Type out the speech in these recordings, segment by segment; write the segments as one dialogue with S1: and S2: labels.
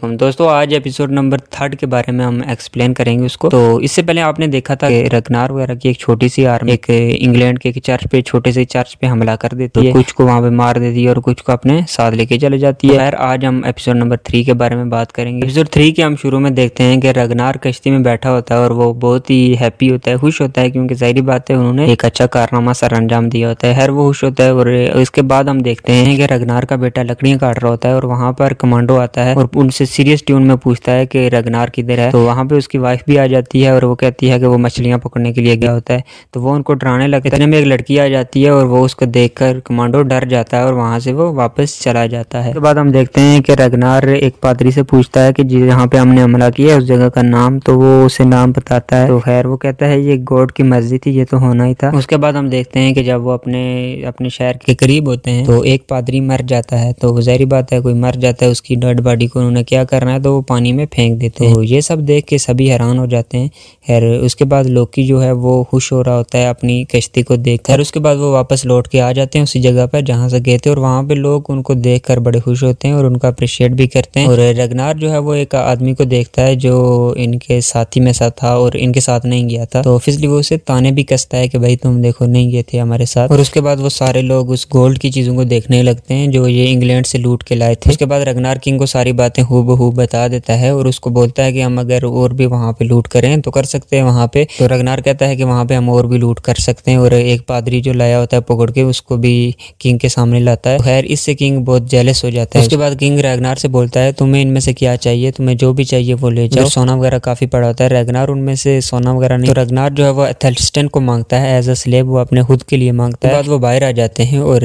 S1: वालेकुम दोस्तों, आज एपिसोड नंबर 3 के बारे में हम एक्सप्लेन करेंगे उसको। तो इससे पहले आपने देखा था कि रगनार वगैरह की एक छोटी सी आर्मी एक इंग्लैंड के चर्च पे, छोटे से चर्च पे हमला कर देती है, कुछ को वहां पे मार देती है और कुछ को अपने साथ लेके चले जाती है। खैर आज हम एपिसोड नंबर 3 के बारे में बात करेंगे। एपिसोड 3 के हम शुरू में देखते हैं कि रगनार कश्ती में बैठा होता है और वो बहुत ही हैप्पी होता है, खुश होता है, क्योंकि जाहिर बात है उन्होंने एक अच्छा कारनामा सर अंजाम दिया होता है। खैर वो खुश होता है और इसके बाद हम देखते हैं कि रगनार का बेटा लकड़ियां काट रहा होता है और वहां पर कमांडो आता है और उनसे सीरियस ट्यून में पूछता है कि रगनार किधर है। तो वहां पे उसकी वाइफ भी आ जाती है और वो कहती है कि वो मछलियां पकड़ने के लिए गया होता है। तो वो उनको डराने लगता है। इतने में एक लड़की आ जाती है और वो उसको देखकर कमांडो डर जाता है और वहां से वो वापस चला जाता है। उसके बाद हम देखते हैं कि रगनार एक पादरी से पूछता है कि जहाँ पे हमने हमला किया उस जगह का नाम, तो वो उसे नाम बताता है। तो खैर वो कहता है ये गॉड की मस्जिद थी, ये तो होना ही था। उसके बाद हम देखते हैं कि जब वो अपने शहर के करीब होते हैं तो एक पादरी मर जाता है। तो जाहिर बात है कोई मर जाता है, उसकी डेड बॉडी को उन्होंने क्या करना है तो वो पानी में फेंक देते हैं। तो ये सब देख के सभी हैरान हो जाते हैं। खैर उसके बाद लोकी जो है वो खुश हो रहा होता है अपनी कश्ती को देखकर। उसके बाद वो वापस लौट के आ जाते हैं उसी जगह पर जहाँ से गए थे और वहाँ पे लोग उनको देखकर बड़े खुश होते हैं और उनका अप्रिशिएट भी करते हैं। और रगनार जो है वो एक आदमी को देखता है जो इनके साथी में साथ था और इनके साथ नहीं गया था। तो ऑब्वियसली वो उसे ताने भी कसता है कि भाई तुम देखो नहीं गए थे हमारे साथ। और उसके बाद वो सारे लोग उस गोल्ड की चीजों को देखने लगते हैं जो ये इंग्लैंड से लूट के लाए थे। उसके बाद रगनार किंग को सारी बातें हूबहू बता देता है और उसको बोलता है कि हम अगर और भी वहां पे लूट करें तो कर सकते हैं वहां पे। तो रगनार कहता है कि वहां पे हम और भी लूट कर सकते हैं और एक पादरी जो लाया होता है पकड़ के उसको भी किंग के सामने लाता है। खैर इससे किंग बहुत जेलस हो जाता है। उसके बाद किंग रगनार से बोलता है तुम्हें इनमें से क्या चाहिए, तुम्हें जो भी चाहिए वो ले जाओ। सोना वगैरह काफी पड़ा होता है। रगनार उनमें से सोना वगैरह नहीं, तो रगनार जो है वो एथेल्स्टन को मांगता है एज अ स्लेव, वो अपने खुद के लिए मांगता है। बाद वो बाहर आ जाते हैं और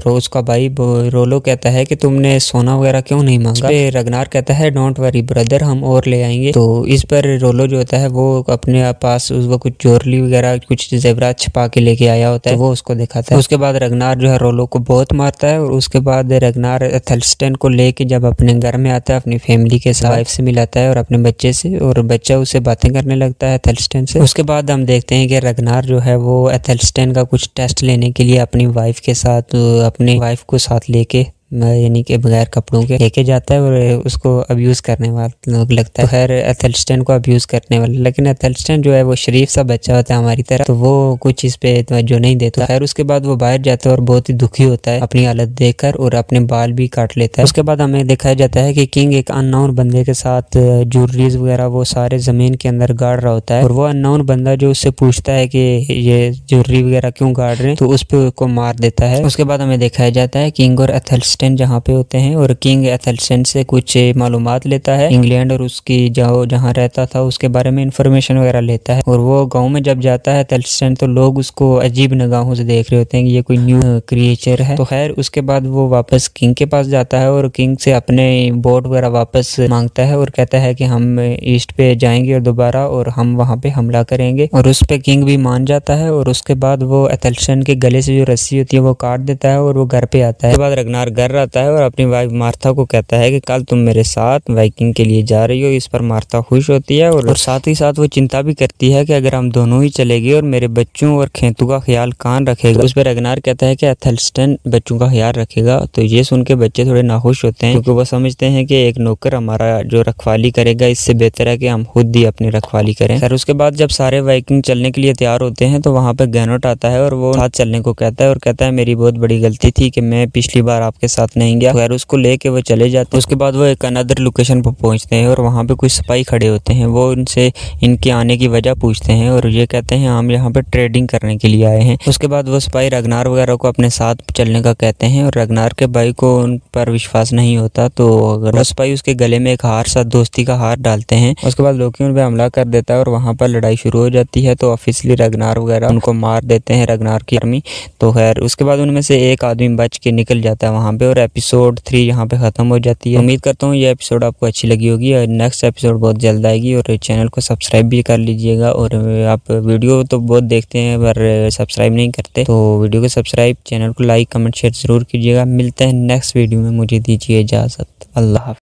S1: रोज का भाई रोलो कहता है कि तुमने सोना वगैरह क्यों नहीं मांगा। रगनार कहता है डोंट वरी ब्रदर, हम और ले आएंगे। तो इस पर रोलो जो होता है वो अपने पास वो कुछ ज्वेलरी वगैरह कुछ जेवरात छिपा के लेके आया होता है, तो वो उसको दिखाता है। उसके बाद रगनार जो है रोलो को बहुत मारता है और उसके बाद रगनार एथेल्स्टन को लेके जब अपने घर में आता है अपनी फैमिली के साथ वाइफ से मिलाता है और अपने बच्चे से, और बच्चा उससे बातें करने लगता है एथेल्स्टन से। उसके बाद हम देखते हैं कि रगनार जो है वो एथेल्स्टन का कुछ टेस्ट लेने के लिए अपनी वाइफ के साथ अपनी वाइफ को साथ लेके यानी कि बगैर कपड़ों के लेके जाता है और उसको अब्यूज करने वाला लगता है। तो खैर एथेल्स्टन को अब्यूज करने वाला, लेकिन एथेल्स्टन जो है वो शरीफ सा बच्चा होता है हमारी तरह, तो वो कुछ इस पे तवज्जो नहीं देता। खैर उसके बाद वो बाहर जाता है और बहुत ही दुखी होता है अपनी हालत देखकर और अपने बाल भी काट लेता है। उसके बाद हमें दिखाया जाता है कि किंग एक अननोन बंदे के साथ ज्वेलरीज वगैरह वो सारे जमीन के अंदर गाड़ रहा होता है और वो अननोन बंदा जो उससे पूछता है कि ये ज्वेलरी वगैरह क्यों गाड़ रहे हैं, तो उस पे उसको मार देता है। उसके बाद हमें दिखाया जाता है किंग और एथेल्स्टन जहाँ पे होते हैं और किंग एथेल्स्टन से कुछ मालूमात लेता है इंग्लैंड और उसकी जहाँ रहता था उसके बारे में इंफॉर्मेशन वगैरह लेता है। और वो गांव में जब जाता है एथेल्स्टन तो लोग उसको अजीब निगाहों से देख रहे होते हैं कि ये कोई न्यू क्रिएचर है। तो खैर उसके बाद वो वापस किंग के पास जाता है और किंग से अपने बोट वगैरह वापस मांगता है और कहता है कि हम ईस्ट पे जाएंगे और दोबारा और हम वहाँ पे हमला करेंगे, और उस पे किंग भी मान जाता है। और उसके बाद वो एथेल्स्टन के गले से जो रस्सी होती है वो काट देता है और वो घर पे आता है। उसके बाद रगनार घर आता है और अपनी वाइफ मार्था को कहता है कि कल तुम मेरे साथ वाइकिंग के लिए जा रही हो। इस पर मार्था खुश होती है और साथ ही साथ वो चिंता भी करती है कि अगर हम दोनों ही चले गए और मेरे बच्चों और खेतों का ख्याल कौन रखेगा। उस पर रगनार कहता है कि एथेल्स्टन बच्चों का ख्याल रखेगा। तो ये सुन के बच्चे थोड़े नाखुश होते हैं क्योंकि वो समझते हैं कि एक नौकर हमारा जो रखवाली करेगा, इससे बेहतर है कि हम खुद ही अपनी रखवाली करें। फिर उसके बाद जब सारे वाइकिंग चलने के लिए तैयार होते हैं तो वहाँ पे गैनोट आता है और वो साथ चलने को कहता है और कहता है मेरी बहुत बड़ी गलती थी कि मैं पिछली बार आपके साथ नहीं गया। खैर उसको लेके वो चले जाते हैं। उसके बाद वो एक अनदर लोकेशन पर पहुंचते हैं और वहाँ पे कुछ सिपाही खड़े होते हैं। वो उनसे इनके आने की वजह पूछते हैं और ये कहते हैं हम यहाँ पे ट्रेडिंग करने के लिए आए हैं। उसके बाद वो सिपाही रगनार वगैरह को अपने साथ चलने का कहते हैं और रगनार के भाई को उन पर विश्वास नहीं होता, तो अगर सिपाही उसके गले में एक हार सा दोस्ती का हार डालते हैं। उसके बाद लोकी उन पे हमला कर देता है और वहाँ पर लड़ाई शुरू हो जाती है। तो ऑफिशियली रगनार वगैरह उनको मार देते हैं, रगनार की आर्मी। तो खैर उसके बाद उनमें से एक आदमी बच के निकल जाता है वहाँ पे और एपिसोड 3 यहाँ पे खत्म हो जाती है। उम्मीद करता हूँ ये एपिसोड आपको अच्छी लगी होगी और नेक्स्ट एपिसोड बहुत जल्द आएगी। और चैनल को सब्सक्राइब भी कर लीजिएगा। और आप वीडियो तो बहुत देखते हैं पर सब्सक्राइब नहीं करते, तो वीडियो को सब्सक्राइब, चैनल को लाइक कमेंट शेयर जरूर कीजिएगा। मिलते हैं नेक्स्ट वीडियो में, मुझे दीजिए इजाज़त। अल्लाह हाफ़िज़।